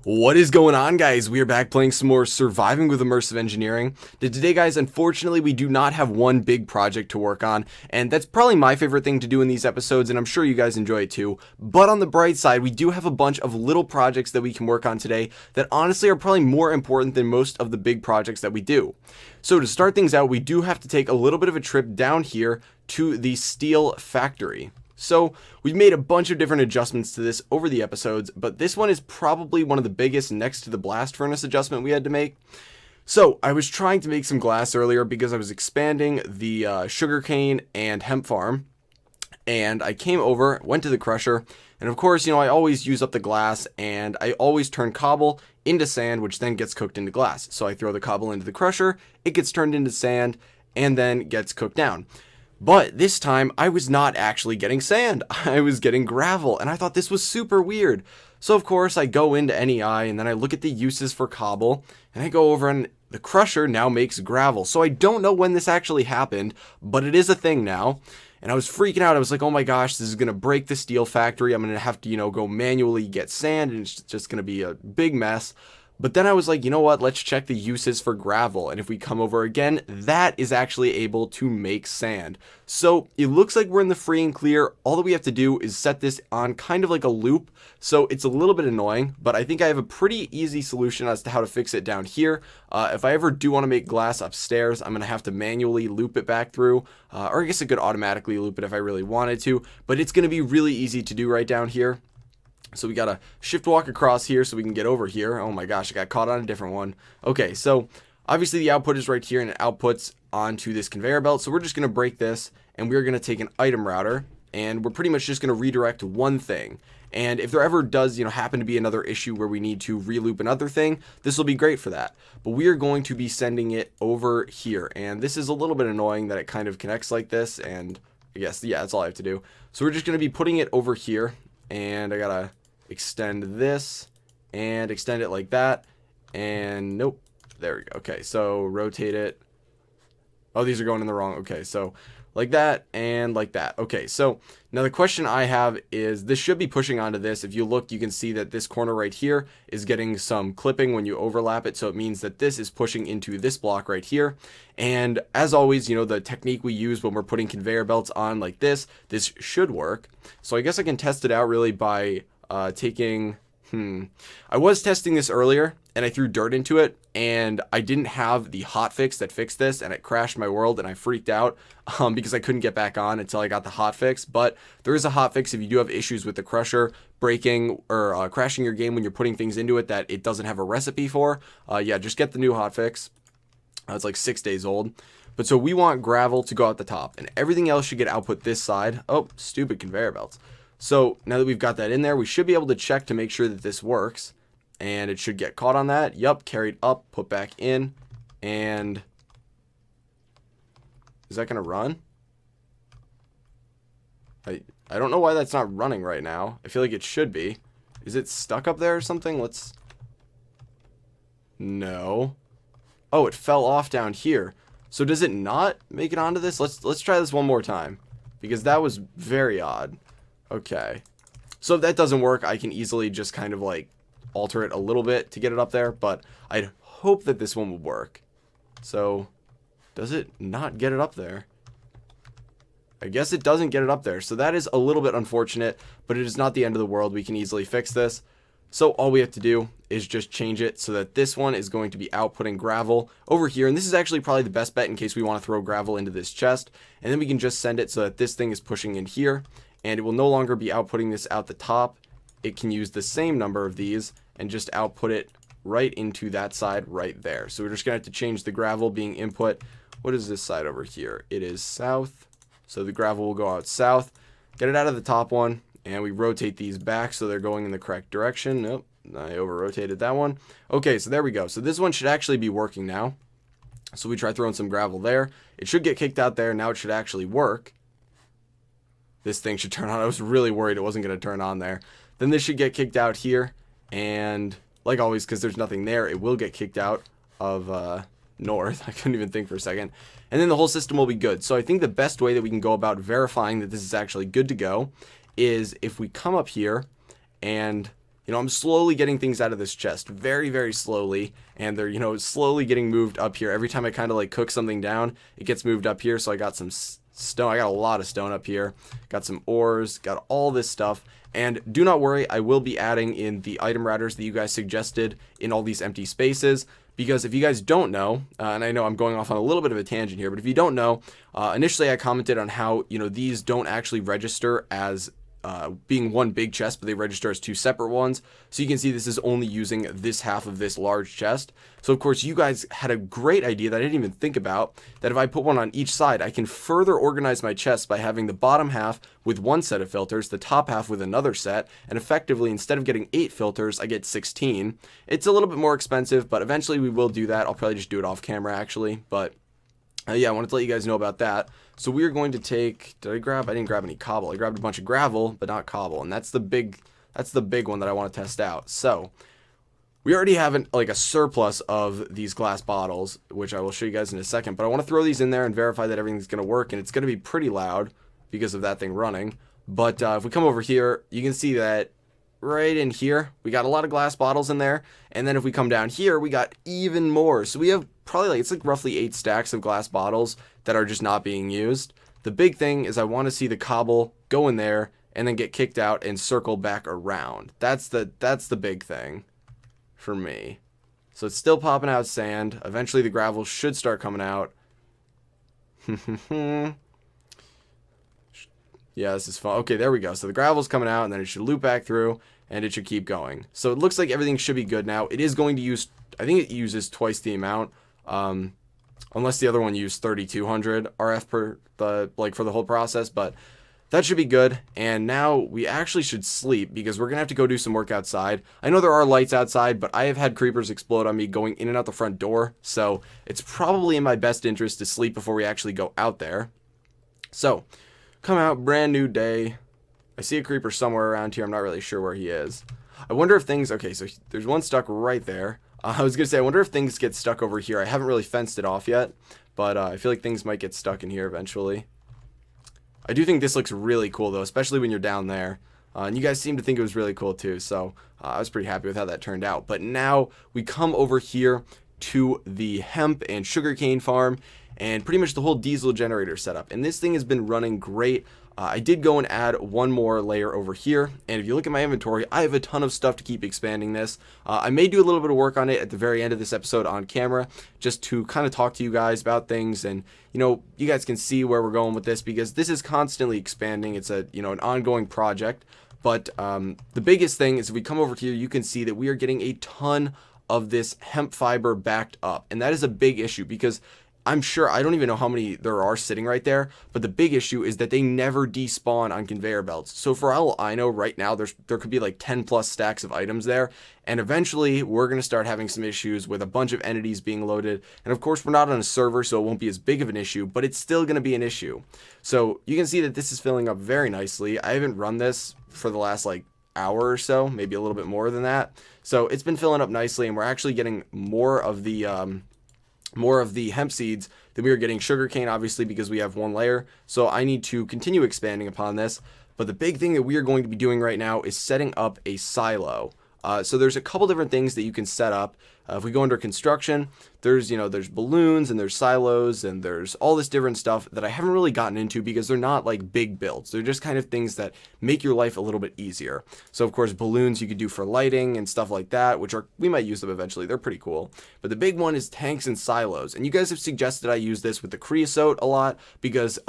What is going on, guys? We are back playing some more Surviving with Immersive Engineering. Today, guys, unfortunately, we do not have one big project to work on, and that's probably my favorite thing to do in these episodes, and I'm sure you guys enjoy it too. But on the bright side, we do have a bunch of little projects that we can work on today that honestly are probably more important than most of the big projects that we do. So to start things out, we do have to take a little bit of a trip down here to the steel factory. So we've made a bunch of different adjustments to this over the episodes, but this one is probably one of the biggest next to the blast furnace adjustment we had to make. So I was trying to make some glass earlier because I was expanding the sugarcane and hemp farm, and I came over, went to the crusher, and of course, I always use up the glass, and I always turn cobble into sand, which then gets cooked into glass. So I throw the cobble into the crusher, it gets turned into sand, and then gets cooked down. But this time, I was not actually getting sand. I was getting gravel, and I thought this was super weird. So of course, I go into NEI, and then I look at the uses for cobble, and I go over, and the crusher now makes gravel. So I don't know when this actually happened, but it is a thing now. And I was freaking out. I was like, oh my gosh, this is going to break the steel factory. I'm going to have to, go manually get sand, and it's just going to be a big mess. But then I was like, you know what, let's check the uses for gravel. And if we come over again, that is actually able to make sand. So it looks like we're in the free and clear. All that we have to do is set this on kind of like a loop. So it's a little bit annoying, but I think I have a pretty easy solution as to how to fix it down here. If I ever do want to make glass upstairs, I'm going to have to manually loop it back through. Or I guess I could automatically loop it if I really wanted to. But it's going to be really easy to do right down here. So we gotta shift walk across here so we can get over here. Oh my gosh, I got caught on a different one. Okay, so obviously the output is right here and it outputs onto this conveyor belt. So we're just gonna break this and we're gonna take an item router and we're pretty much just gonna redirect one thing. And if there ever does, happen to be another issue where we need to reloop another thing, this will be great for that. But we are going to be sending it over here. And this is a little bit annoying that it kind of connects like this. And I guess, yeah, that's all I have to do. So we're just gonna be putting it over here and I gotta extend this and extend it like that, and nope, there we go. Okay, so rotate it. Oh, these are going in the wrong. Okay, so like that and like that. Okay, so now the question I have is, this should be pushing onto this. If you look, you can see that this corner right here is getting some clipping when you overlap it, so it means that this is pushing into this block right here. And as always, the technique we use when we're putting conveyor belts on like this should work. So I guess I can test it out really by I was testing this earlier and I threw dirt into it and I didn't have the hotfix that fixed this and it crashed my world and I freaked out because I couldn't get back on until I got the hotfix. But there is a hotfix if you do have issues with the crusher breaking or crashing your game when you're putting things into it that it doesn't have a recipe for. Yeah, just get the new hotfix. It's like 6 days old. But so we want gravel to go out the top and everything else should get output this side. Oh, stupid conveyor belts. So now that we've got that in there, we should be able to check to make sure that this works. And it should get caught on that. Yup, carried up, put back in. And is that going to run? I don't know why that's not running right now. I feel like it should be. Is it stuck up there or something? No. Oh, it fell off down here. So does it not make it onto this? Let's try this one more time. Because that was very odd. Okay, so if that doesn't work, I can easily just kind of like alter it a little bit to get it up there, but I'd hope that this one would work. So does it not get it up there? I guess it doesn't get it up there, so that is a little bit unfortunate, but it is not the end of the world. We can easily fix this. So all we have to do is just change it so that this one is going to be outputting gravel over here. And this is actually probably the best bet in case we want to throw gravel into this chest. And then we can just send it so that this thing is pushing in here. And it will no longer be outputting this out the top. It can use the same number of these and just output it right into that side right there. So we're just going to have to change the gravel being input. What is this side over here? It is south. So the gravel will go out south. Get it out of the top one. And we rotate these back so they're going in the correct direction. Nope, I over-rotated that one. Okay, so there we go. So this one should actually be working now. So we try throwing some gravel there. It should get kicked out there. Now it should actually work. This thing should turn on. I was really worried it wasn't going to turn on there. Then this should get kicked out here. And like always, because there's nothing there, it will get kicked out of north. I couldn't even think for a second. And then the whole system will be good. So I think the best way that we can go about verifying that this is actually good to go is if we come up here and I'm slowly getting things out of this chest, very, very slowly, and they're, slowly getting moved up here. Every time I kind of like cook something down, it gets moved up here. So I got some stone. I got a lot of stone up here. Got some ores, got all this stuff. And do not worry, I will be adding in the item routers that you guys suggested in all these empty spaces. Because if you guys don't know, and I know I'm going off on a little bit of a tangent here, but if you don't know, initially I commented on how, these don't actually register as being one big chest, but they register as two separate ones. So you can see this is only using this half of this large chest. So of course you guys had a great idea that I didn't even think about, that if I put one on each side, I can further organize my chest by having the bottom half with one set of filters, the top half with another set, and effectively instead of getting 8 filters, I get 16. It's a little bit more expensive, but eventually we will do that. I'll probably just do it off camera actually, but yeah, I wanted to let you guys know about that. So we are going to take, I didn't grab any cobble. I grabbed a bunch of gravel, but not cobble. And that's the big one that I want to test out. So we already have a surplus of these glass bottles, which I will show you guys in a second. But I want to throw these in there and verify that everything's going to work. And it's going to be pretty loud because of that thing running. But if we come over here, you can see that right in here, we got a lot of glass bottles in there. And then if we come down here, we got even more. So we have probably it's like roughly 8 stacks of glass bottles that are just not being used. The big thing is I want to see the cobble go in there and then get kicked out and circle back around. That's the big thing for me. So it's still popping out sand. Eventually the gravel should start coming out. Yeah, this is fun. Okay, there we go. So the gravel's coming out, and then it should loop back through, and it should keep going. So it looks like everything should be good now. It is going to use, I think it uses twice the amount, unless the other one used 3200 RF for the whole process, but that should be good. And now we actually should sleep because we're going to have to go do some work outside. I know there are lights outside, but I have had creepers explode on me going in and out the front door, so it's probably in my best interest to sleep before we actually go out there. So come out, brand new day. I see a creeper somewhere around here. I'm not really sure where he is. I wonder if things, okay, so there's one stuck right there. I was going to say, I wonder if things get stuck over here. I haven't really fenced it off yet, but I feel like things might get stuck in here eventually. I do think this looks really cool though, especially when you're down there. And you guys seem to think it was really cool too, so I was pretty happy with how that turned out. But now we come over here to the hemp and sugarcane farm, and pretty much the whole diesel generator setup. And this thing has been running great. I did go and add one more layer over here, and if you look at my inventory, I have a ton of stuff to keep expanding this. I may do a little bit of work on it at the very end of this episode on camera, just to kind of talk to you guys about things, and you guys can see where we're going with this, because this is constantly expanding. It's a an ongoing project. But the biggest thing is if we come over here, you can see that we are getting a ton of this hemp fiber backed up, and that is a big issue because I'm sure, I don't even know how many there are sitting right there, but the big issue is that they never despawn on conveyor belts. So for all I know right now, there could be like 10 plus stacks of items there, and eventually we're going to start having some issues with a bunch of entities being loaded. And of course we're not on a server, so it won't be as big of an issue, but it's still going to be an issue. So you can see that this is filling up very nicely. I haven't run this for the last hour or so, maybe a little bit more than that. So it's been filling up nicely, and we're actually getting more of the hemp seeds than we were getting sugarcane, obviously, because we have one layer. So I need to continue expanding upon this. But the big thing that we are going to be doing right now is setting up a silo. So there's a couple different things that you can set up. If we go under construction, there's balloons and there's silos and there's all this different stuff that I haven't really gotten into because they're not like big builds. They're just kind of things that make your life a little bit easier. So of course, balloons you could do for lighting and stuff like that, we might use them eventually. They're pretty cool. But the big one is tanks and silos. And you guys have suggested I use this with the creosote a lot because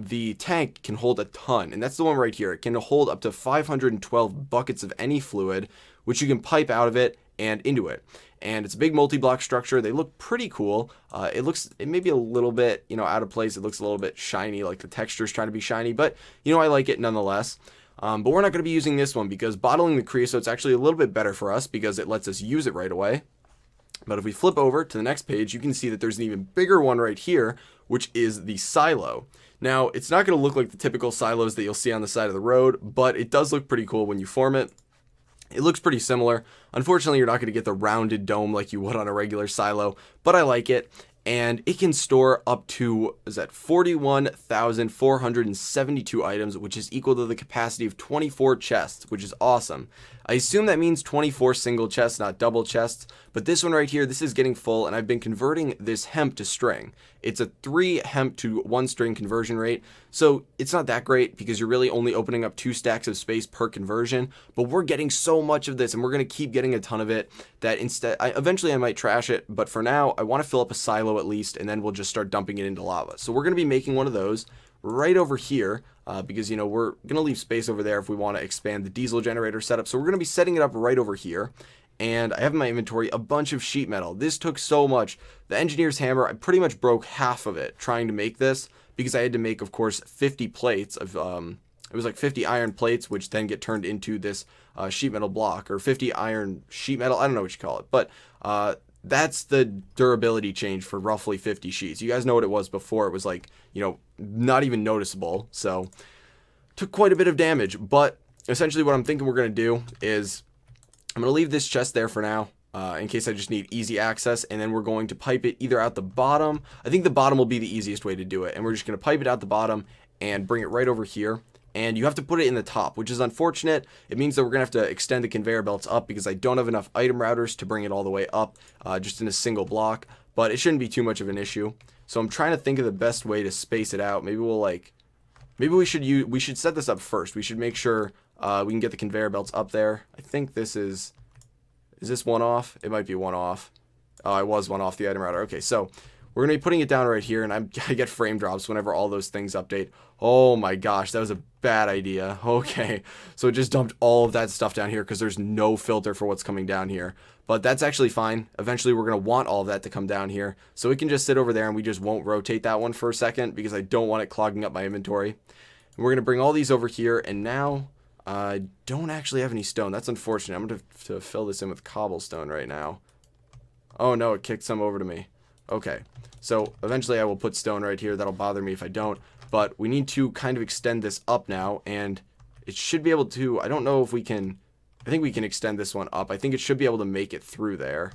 the tank can hold a ton, and that's the one right here. It can hold up to 512 buckets of any fluid, which you can pipe out of it and into it. And it's a big multi-block structure. They look pretty cool. It may be a little bit, out of place. It looks a little bit shiny, like the texture's trying to be shiny, but I like it nonetheless. But we're not going to be using this one because bottling the creosote's actually a little bit better for us because it lets us use it right away. But if we flip over to the next page, you can see that there's an even bigger one right here, which is the silo. Now, it's not going to look like the typical silos that you'll see on the side of the road, but it does look pretty cool when you form it. It looks pretty similar. Unfortunately, you're not going to get the rounded dome like you would on a regular silo, but I like it. And it can store up to, 41,472 items, which is equal to the capacity of 24 chests, which is awesome. I assume that means 24 single chests, not double chests, but this one right here, this is getting full, and I've been converting this hemp to string. It's a 3 hemp to 1 string conversion rate, so it's not that great because you're really only opening up 2 stacks of space per conversion, but we're getting so much of this, and we're going to keep getting a ton of it, that instead, eventually I might trash it, but for now, I want to fill up a silo at least, and then we'll just start dumping it into lava. So we're going to be making one of those right over here, because, you know, we're going to leave space over there if we want to expand the diesel generator setup. So we're going to be setting it up right over here. And I have in my inventory a bunch of sheet metal. This took so much. The engineer's hammer, I pretty much broke half of it trying to make this, because I had to make, of course, 50 plates of, it was like 50 iron plates, which then get turned into this sheet metal block, or 50 iron sheet metal. I don't know what you call it, but that's the durability change for roughly 50 sheets. You guys know what it was before. It was like, you know, not even noticeable. So took quite a bit of damage, but essentially what I'm thinking we're going to do is I'm going to leave this chest there for now, in case I just need easy access, and then we're going to pipe it either out the bottom. I think the bottom will be the easiest way to do it, and we're just going to pipe it out the bottom and bring it right over here. And you have to put it in the top, which is unfortunate. It means that we're going to have to extend the conveyor belts up because I don't have enough item routers to bring it all the way up just in a single block. But it shouldn't be too much of an issue. So I'm trying to think of the best way to space it out. Maybe we should set this up first. We should make sure we can get the conveyor belts up there. I think this is this one off? It might be one off. Oh, I was one off the item router. Okay, so we're going to be putting it down right here, and I get frame drops whenever all those things update. Oh my gosh, that was a bad idea. Okay, so it just dumped all of that stuff down here because there's no filter for what's coming down here. But that's actually fine. Eventually, we're going to want all of that to come down here. So it can just sit over there, and we just won't rotate that one for a second because I don't want it clogging up my inventory. And we're going to bring all these over here, and now I don't actually have any stone. That's unfortunate. I'm going to have to fill this in with cobblestone right now. Oh no, it kicked some over to me. Okay, so eventually I will put stone right here. That'll bother me if I don't. But we need to kind of extend this up now, and it should be able to, I don't know if we can, I think we can extend this one up. I think it should be able to make it through there.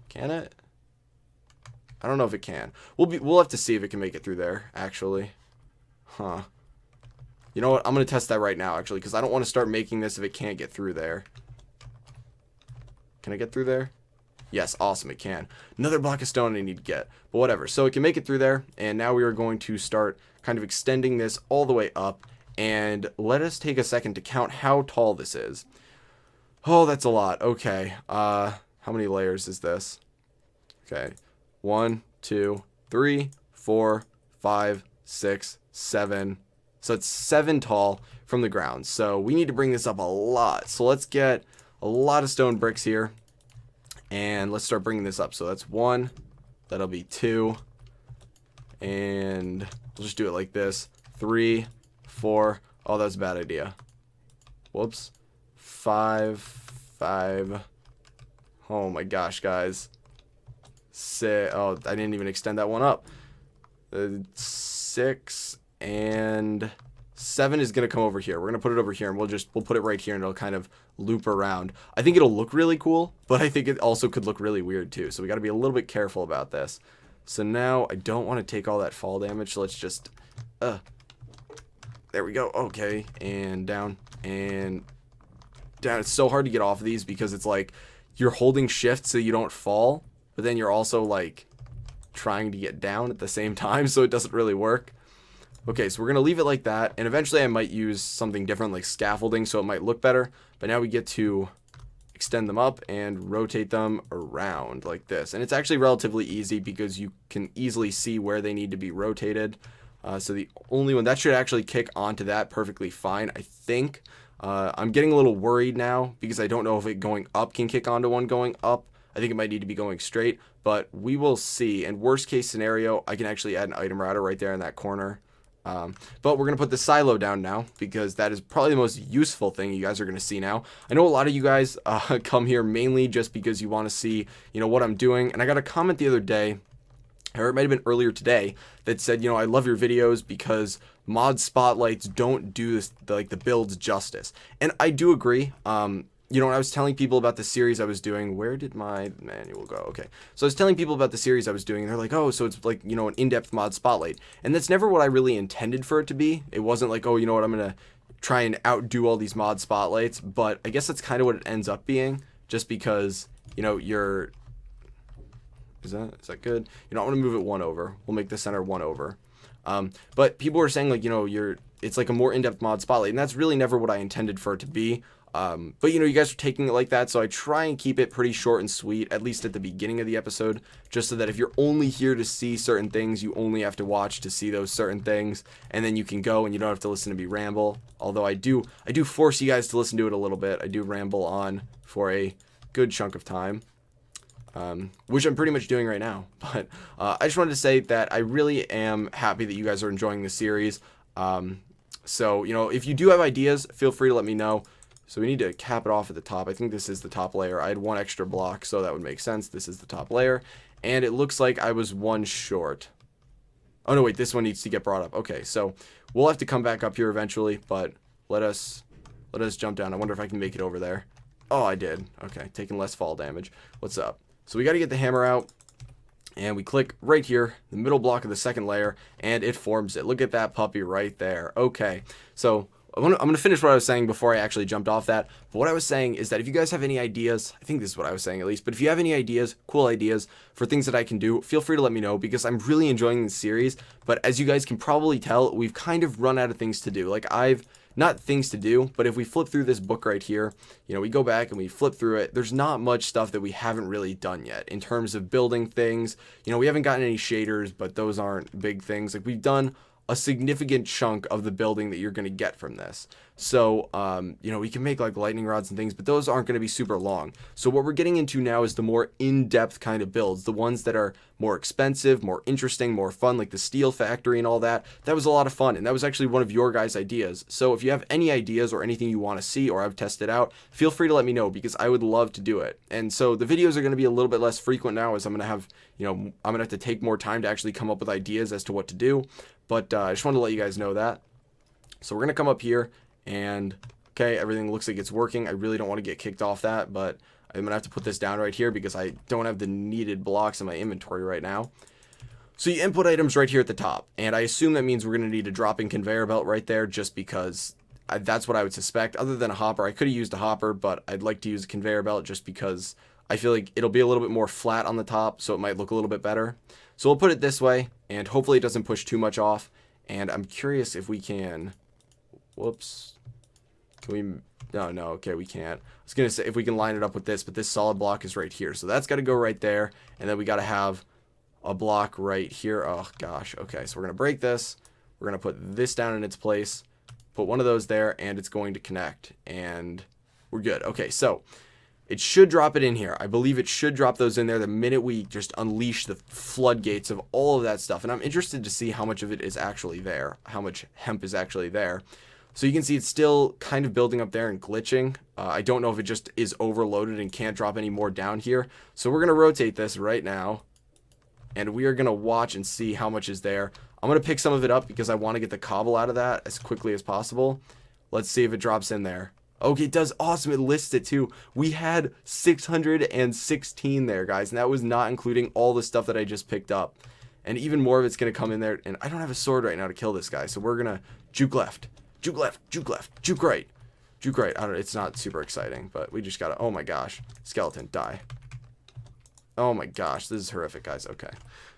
Can it? I don't know if it can. We'll have to see if it can make it through there, actually. Huh. You know what? I'm going to test that right now, actually, because I don't want to start making this if it can't get through there. Can I get through there? Yes, awesome, it can. Another block of stone I need to get, but whatever. So it can make it through there, and now we are going to start kind of extending this all the way up, and let us take a second to count how tall this is. Oh, that's a lot. Okay, how many layers is this? Okay, 1, 2, 3, 4, 5, 6, 7. So it's 7 tall from the ground. So we need to bring this up a lot. So let's get a lot of stone bricks here. And let's start bringing this up. So that's 1. That'll be 2. And we'll just do it like this. 3, 4. Oh, that's a bad idea. Whoops. 5. Oh my gosh, guys. 6. Oh, I didn't even extend that one up. 6 and 7 is going to come over here. We're going to put it over here, and we'll put it right here, and it'll kind of loop around. I think it'll look really cool, but I think it also could look really weird too. So we got to be a little bit careful about this. So now I don't want to take all that fall damage. So let's just, there we go. Okay. And down and down. It's so hard to get off of these because it's like you're holding shift so you don't fall, but then you're also like trying to get down at the same time. So it doesn't really work. Okay, so we're going to leave it like that, and eventually I might use something different like scaffolding so it might look better, but now we get to extend them up and rotate them around like this. And it's actually relatively easy because you can easily see where they need to be rotated. So the only one that should actually kick onto that perfectly fine, I think. I'm getting a little worried now because I don't know if it going up can kick onto one going up. I think it might need to be going straight, but we will see. And worst case scenario, I can actually add an item router right there in that corner. But we're going to put the silo down now because that is probably the most useful thing you guys are going to see now. I know a lot of you guys come here mainly just because you want to see, you know, what I'm doing. And I got a comment the other day, or it might have been earlier today, that said, you know, I love your videos because mod spotlights don't do this, the builds justice. And I do agree. You know, when I was telling people about the series I was doing, where did my manual go? Okay. So I was telling people about the series I was doing, and they're like, oh, so it's like, you know, an in-depth mod spotlight. And that's never what I really intended for it to be. It wasn't like, oh, you know what, I'm going to try and outdo all these mod spotlights, but I guess that's kind of what it ends up being, just because, you know, is that good? You know, I want to move it 1 over. We'll make the center 1 over. But people were saying, like, you know, it's like a more in-depth mod spotlight, and that's really never what I intended for it to be. But, you know, you guys are taking it like that, so I try and keep it pretty short and sweet, at least at the beginning of the episode, just so that if you're only here to see certain things, you only have to watch to see those certain things, and then you can go and you don't have to listen to me ramble. Although I do force you guys to listen to it a little bit. I do ramble on for a good chunk of time. Which I'm pretty much doing right now. But I just wanted to say that I really am happy that you guys are enjoying the series. So, you know, if you do have ideas, feel free to let me know. So we need to cap it off at the top. I think this is the top layer. I had 1 extra block, so that would make sense. This is the top layer. And it looks like I was 1 short. Oh, no, wait. This one needs to get brought up. Okay, so we'll have to come back up here eventually, but let us jump down. I wonder if I can make it over there. Oh, I did. Okay, taking less fall damage. What's up? So we got to get the hammer out, and we click right here, the middle block of the second layer, and it forms it. Look at that puppy right there. Okay, so I'm going to finish what I was saying before I actually jumped off that. But what I was saying is that if you guys have any ideas, I think this is what I was saying at least, but if you have any ideas, cool ideas for things that I can do, feel free to let me know, because I'm really enjoying this series. But as you guys can probably tell, we've kind of run out of things to do. Like, not things to do, but if we flip through this book right here, you know, we go back and we flip through it, there's not much stuff that we haven't really done yet in terms of building things. You know, we haven't gotten any shaders, but those aren't big things. Like, we've done a significant chunk of the building that you're going to get from this. So, you know, we can make like lightning rods and things, but those aren't going to be super long. So what we're getting into now is the more in-depth kind of builds, the ones that are more expensive, more interesting, more fun, like the steel factory and all that. That was a lot of fun, and that was actually one of your guys' ideas. So if you have any ideas or anything you want to see or I've tested out, feel free to let me know, because I would love to do it. And so the videos are going to be a little bit less frequent now, as I'm going to have, you know, I'm going to have to take more time to actually come up with ideas as to what to do. But I just wanted to let you guys know that. So we're going to come up here, and okay, everything looks like it's working. I really don't want to get kicked off that, but I'm going to have to put this down right here because I don't have the needed blocks in my inventory right now. So you input items right here at the top, and I assume that means we're going to need a dropping conveyor belt right there, just because that's what I would suspect. Other than a hopper, I could have used a hopper, but I'd like to use a conveyor belt just because I feel like it'll be a little bit more flat on the top, so it might look a little bit better. So we'll put it this way, and hopefully it doesn't push too much off. And I'm curious if we can, whoops, can we, no, okay, we can't. I was going to say if we can line it up with this, but this solid block is right here. So that's got to go right there, and then we got to have a block right here. Oh, gosh, okay, so we're going to break this. We're going to put this down in its place, put one of those there, and it's going to connect, and we're good. Okay, so it should drop it in here. I believe it should drop those in there the minute we just unleash the floodgates of all of that stuff. And I'm interested to see how much of it is actually there, how much hemp is actually there. So you can see it's still kind of building up there and glitching. I don't know if it just is overloaded and can't drop any more down here. So we're going to rotate this right now, and we are going to watch and see how much is there. I'm going to pick some of it up because I want to get the cobble out of that as quickly as possible. Let's see if it drops in there. Okay, it does. Awesome. It lists it too. We had 616 there, guys, and that was not including all the stuff that I just picked up. And even more of it's going to come in there, and I don't have a sword right now to kill this guy, so we're going to juke left, juke left, juke left, juke right, juke right. I don't know, it's not super exciting, but we just got to, oh my gosh, skeleton, die. Oh my gosh, this is horrific, guys. Okay,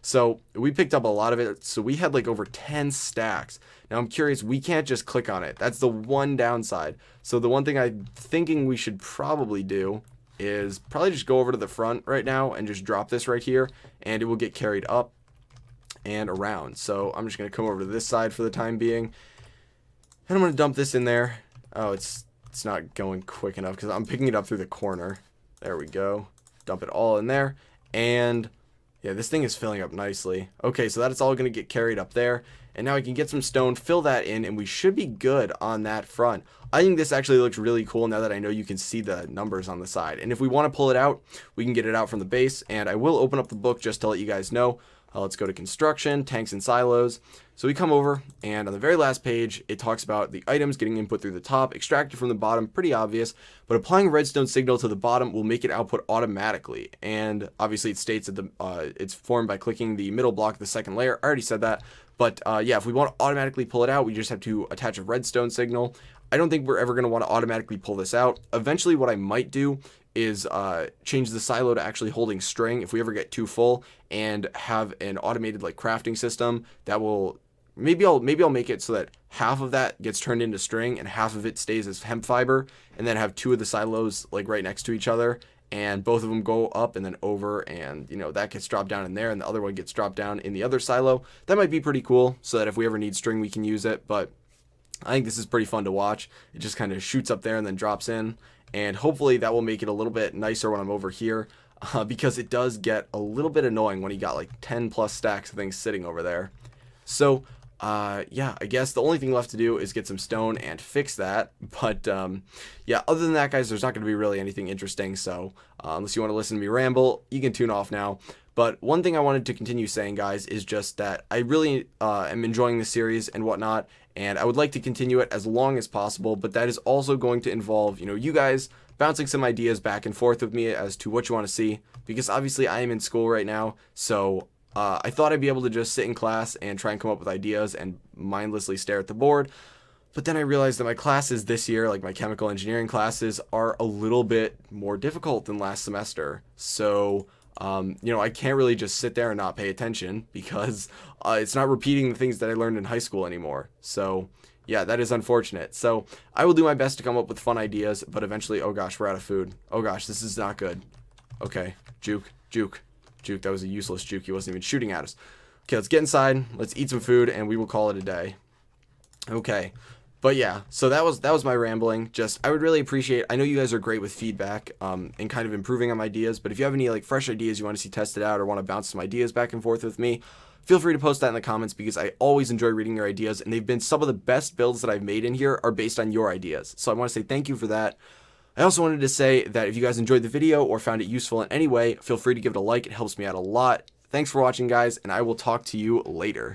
so we picked up a lot of it, so we had like over 10 stacks. Now I'm curious, we can't just click on it. That's the one downside. So the one thing I'm thinking we should probably do is probably just go over to the front right now and just drop this right here, and it will get carried up and around. So I'm just going to come over to this side for the time being, and I'm going to dump this in there. Oh, it's not going quick enough because I'm picking it up through the corner. There we go. Dump it all in there, and yeah, this thing is filling up nicely. Okay, so that's all going to get carried up there, and now I can get some stone, fill that in, and we should be good on that front. I think this actually looks really cool now that I know you can see the numbers on the side. And if we want to pull it out, we can get it out from the base, and I will open up the book just to let you guys know. Let's go to construction, tanks and silos. So we come over, and on the very last page, it talks about the items getting input through the top, extracted from the bottom, pretty obvious, but applying a redstone signal to the bottom will make it output automatically. And obviously it states that it's formed by clicking the middle block of the second layer. I already said that. But yeah, if we want to automatically pull it out, we just have to attach a redstone signal. I don't think we're ever going to want to automatically pull this out. Eventually what I might do is change the silo to actually holding string if we ever get too full, and have an automated like crafting system that will maybe I'll make it so that half of that gets turned into string and half of it stays as hemp fiber, and then have two of the silos like right next to each other, and both of them go up and then over, and you know that gets dropped down in there and the other one gets dropped down in the other silo. That might be pretty cool, so that if we ever need string we can use it. But I think this is pretty fun to watch. It just kind of shoots up there and then drops in, and hopefully that will make it a little bit nicer when I'm over here, because it does get a little bit annoying when you got like 10 plus stacks of things sitting over there. So yeah, I guess the only thing left to do is get some stone and fix that. But yeah, other than that, guys, there's not going to be really anything interesting. So unless you want to listen to me ramble, you can tune off now. But one thing I wanted to continue saying, guys, is just that I really am enjoying the series and whatnot, and I would like to continue it as long as possible. But that is also going to involve, you know, you guys bouncing some ideas back and forth with me as to what you want to see, because obviously I am in school right now. So I thought I'd be able to just sit in class and try and come up with ideas and mindlessly stare at the board. But then I realized that my classes this year, like my chemical engineering classes, are a little bit more difficult than last semester. So you know, I can't really just sit there and not pay attention, because it's not repeating the things that I learned in high school anymore. So yeah, that is unfortunate. So I will do my best to come up with fun ideas, but eventually, oh gosh, we're out of food. Oh gosh, this is not good. Okay, juke. That was a useless juke. He wasn't even shooting at us. Okay, let's get inside. Let's eat some food, and we will call it a day. Okay. But yeah, so that was my rambling. Just, I would really appreciate, I know you guys are great with feedback and kind of improving on my ideas, but if you have any like fresh ideas you want to see tested out, or want to bounce some ideas back and forth with me, feel free to post that in the comments, because I always enjoy reading your ideas, and they've been some of the best builds that I've made in here are based on your ideas. So I want to say thank you for that. I also wanted to say that if you guys enjoyed the video or found it useful in any way, feel free to give it a like. It helps me out a lot. Thanks for watching, guys, and I will talk to you later.